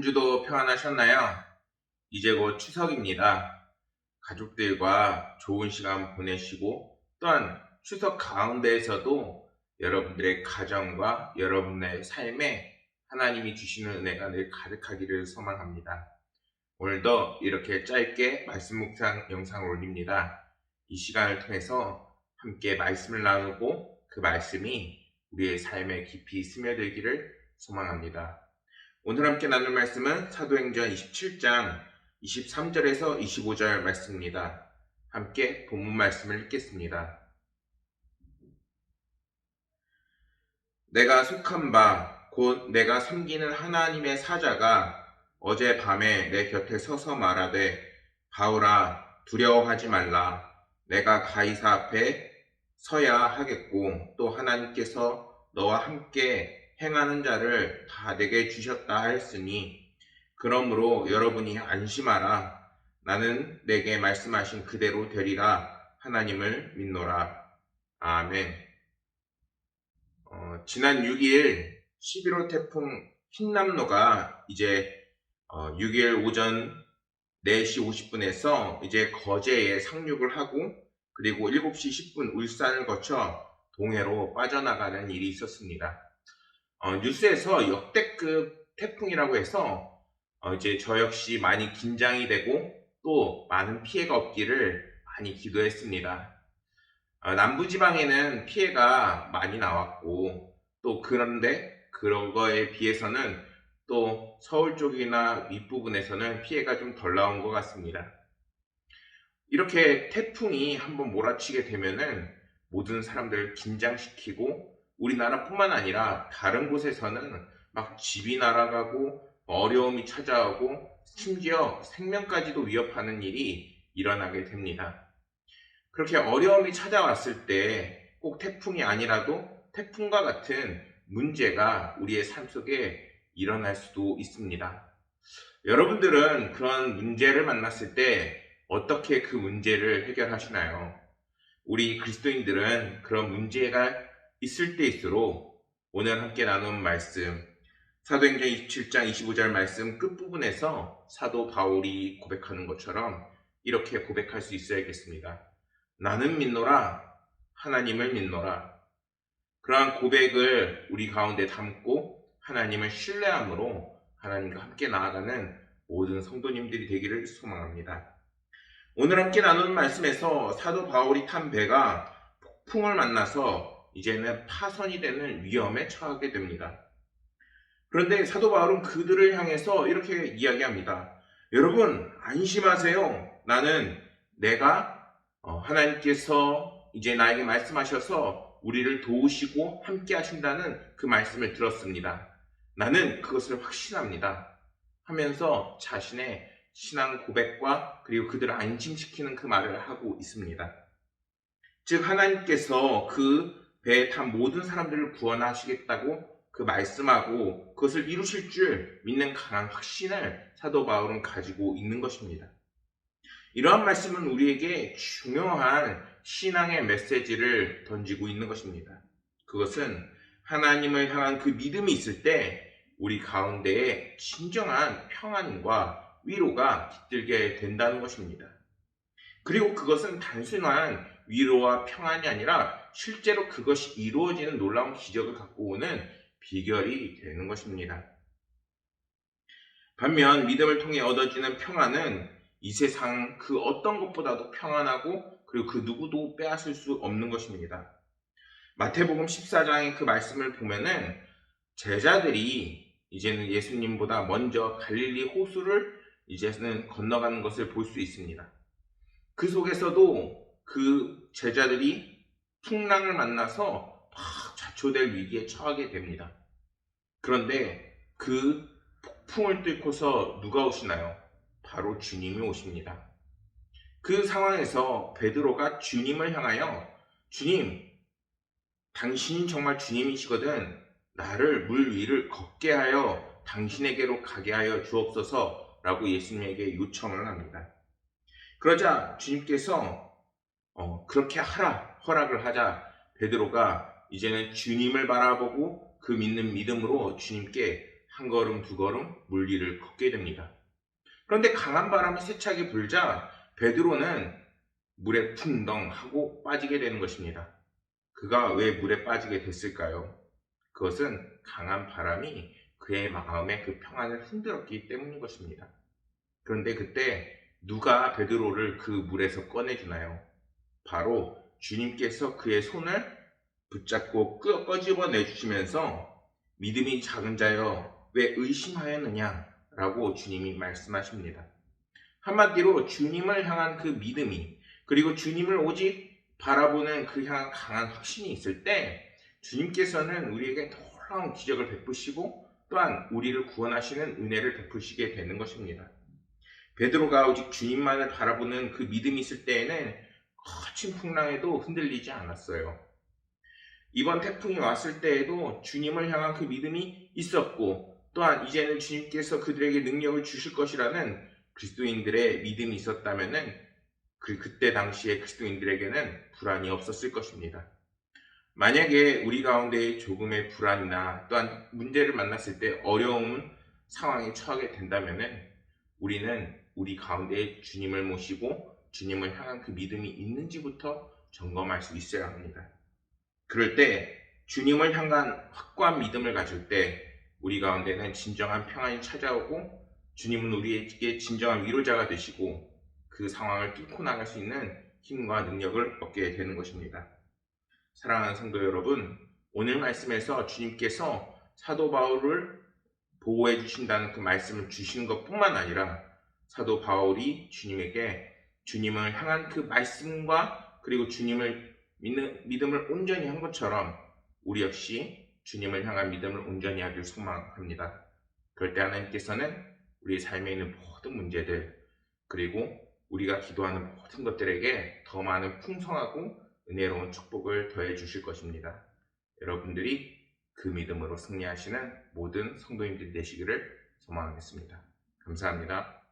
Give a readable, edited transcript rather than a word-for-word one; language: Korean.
주도 평안하셨나요? 이제 곧 추석입니다. 가족들과 좋은 시간 보내시고 또한 추석 가운데에서도 여러분들의 가정과 여러분의 삶에 하나님이 주시는 은혜가 늘 가득하기를 소망합니다. 오늘도 이렇게 짧게 말씀 묵상 영상을 올립니다. 이 시간을 통해서 함께 말씀을 나누고 그 말씀이 우리의 삶에 깊이 스며들기를 소망합니다. 오늘 함께 나눌 말씀은 사도행전 27장 23절에서 25절 말씀입니다. 함께 본문 말씀을 읽겠습니다. 내가 속한 바 곧 내가 섬기는 하나님의 사자가 어젯밤에 내 곁에 서서 말하되 바울아 두려워하지 말라. 내가 가이사 앞에 서야 하겠고 또 하나님께서 너와 함께 행하는 자를 다 내게 주셨다 하였으니 그러므로 여러분이 안심하라. 나는 내게 말씀하신 그대로 되리라. 하나님을 믿노라. 아멘. 지난 6일 11호 태풍 흰남노가 이제 6일 오전 4시 50분에서 이제 거제에 상륙을 하고 그리고 7시 10분 울산을 거쳐 동해로 빠져나가는 일이 있었습니다. 뉴스에서 역대급 태풍이라고 해서 이제 저 역시 많이 긴장이 되고 또 많은 피해가 없기를 많이 기도했습니다. 남부지방에는 피해가 많이 나왔고 또 그런데 그런 거에 비해서는 또 서울 쪽이나 윗부분에서는 피해가 좀 덜 나온 것 같습니다. 이렇게 태풍이 한번 몰아치게 되면은 모든 사람들을 긴장시키고 우리나라뿐만 아니라 다른 곳에서는 막 집이 날아가고 어려움이 찾아오고 심지어 생명까지도 위협하는 일이 일어나게 됩니다. 그렇게 어려움이 찾아왔을 때 꼭 태풍이 아니라도 태풍과 같은 문제가 우리의 삶 속에 일어날 수도 있습니다. 여러분들은 그런 문제를 만났을 때 어떻게 그 문제를 해결하시나요? 우리 그리스도인들은 그런 문제가 있을 때일수록 오늘 함께 나눈 말씀 사도행전 27장 25절 말씀 끝부분에서 사도 바울이 고백하는 것처럼 이렇게 고백할 수 있어야겠습니다. 나는 믿노라. 하나님을 믿노라. 그러한 고백을 우리 가운데 담고 하나님을 신뢰함으로 하나님과 함께 나아가는 모든 성도님들이 되기를 소망합니다. 오늘 함께 나누는 말씀에서 사도 바울이 탄 배가 폭풍을 만나서 이제는 파손이 되는 위험에 처하게 됩니다. 그런데 사도 바울은 그들을 향해서 이렇게 이야기합니다. 여러분 안심하세요. 내가 하나님께서 이제 나에게 말씀하셔서 우리를 도우시고 함께 하신다는 그 말씀을 들었습니다. 나는 그것을 확신합니다. 하면서 자신의 신앙 고백과 그리고 그들을 안심시키는 그 말을 하고 있습니다. 즉 하나님께서 그 배에 탄 모든 사람들을 구원하시겠다고 그 말씀하고 그것을 이루실 줄 믿는 강한 확신을 사도 바울은 가지고 있는 것입니다. 이러한 말씀은 우리에게 중요한 신앙의 메시지를 던지고 있는 것입니다. 그것은 하나님을 향한 그 믿음이 있을 때 우리 가운데에 진정한 평안과 위로가 깃들게 된다는 것입니다. 그리고 그것은 단순한 위로와 평안이 아니라 실제로 그것이 이루어지는 놀라운 기적을 갖고 오는 비결이 되는 것입니다. 반면 믿음을 통해 얻어지는 평안은 이 세상 그 어떤 것보다도 평안하고 그리고 그 누구도 빼앗을 수 없는 것입니다. 마태복음 14장의 그 말씀을 보면은 제자들이 이제는 예수님보다 먼저 갈릴리 호수를 이제는 건너가는 것을 볼 수 있습니다. 그 속에서도 그 제자들이 풍랑을 만나서 막 자초될 위기에 처하게 됩니다. 그런데 그 폭풍을 뚫고서 누가 오시나요? 바로 주님이 오십니다. 그 상황에서 베드로가 주님을 향하여 주님, 당신이 정말 주님이시거든 나를 물 위를 걷게 하여 당신에게로 가게 하여 주옵소서 라고 예수님에게 요청을 합니다. 그러자 주님께서 그렇게 하라 허락을 하자 베드로가 이제는 주님을 바라보고 그 믿는 믿음으로 주님께 한 걸음 두 걸음 물 위를 걷게 됩니다. 그런데 강한 바람이 세차게 불자 베드로는 물에 풍덩 하고 빠지게 되는 것입니다. 그가 왜 물에 빠지게 됐을까요? 그것은 강한 바람이 그의 마음의 그 평안을 흔들었기 때문인 것입니다. 그런데 그때 누가 베드로를 그 물에서 꺼내주나요? 바로 주님께서 그의 손을 붙잡고 끄집어 내주시면서 믿음이 작은 자여 왜 의심하였느냐 라고 주님이 말씀하십니다. 한마디로 주님을 향한 그 믿음이, 그리고 주님을 오직 바라보는 그 향한 강한 확신이 있을 때 주님께서는 우리에게 놀라운 기적을 베푸시고 또한 우리를 구원하시는 은혜를 베푸시게 되는 것입니다. 베드로가 오직 주님만을 바라보는 그 믿음이 있을 때에는 거친 풍랑에도 흔들리지 않았어요. 이번 태풍이 왔을 때에도 주님을 향한 그 믿음이 있었고 또한 이제는 주님께서 그들에게 능력을 주실 것이라는 그리스도인들의 믿음이 있었다면은 그때 당시에 그리스도인들에게는 불안이 없었을 것입니다. 만약에 우리 가운데 조금의 불안이나 또한 문제를 만났을 때 어려운 상황에 처하게 된다면은 우리는 우리 가운데 주님을 모시고 주님을 향한 그 믿음이 있는지부터 점검할 수 있어야 합니다. 그럴 때 주님을 향한 확고한 믿음을 가질 때 우리 가운데는 진정한 평안이 찾아오고 주님은 우리에게 진정한 위로자가 되시고 그 상황을 뚫고 나갈 수 있는 힘과 능력을 얻게 되는 것입니다. 사랑하는 성도 여러분, 오늘 말씀에서 주님께서 사도 바울을 보호해 주신다는 그 말씀을 주시는 것뿐만 아니라 사도 바울이 주님에게 주님을 향한 그 말씀과 그리고 주님을 믿음을 온전히 한 것처럼 우리 역시 주님을 향한 믿음을 온전히 하길 소망합니다. 그럴 때 하나님께서는 우리 삶에 있는 모든 문제들 그리고 우리가 기도하는 모든 것들에게 더 많은 풍성하고 은혜로운 축복을 더해 주실 것입니다. 여러분들이 그 믿음으로 승리하시는 모든 성도님들이 되시기를 소망하겠습니다. 감사합니다.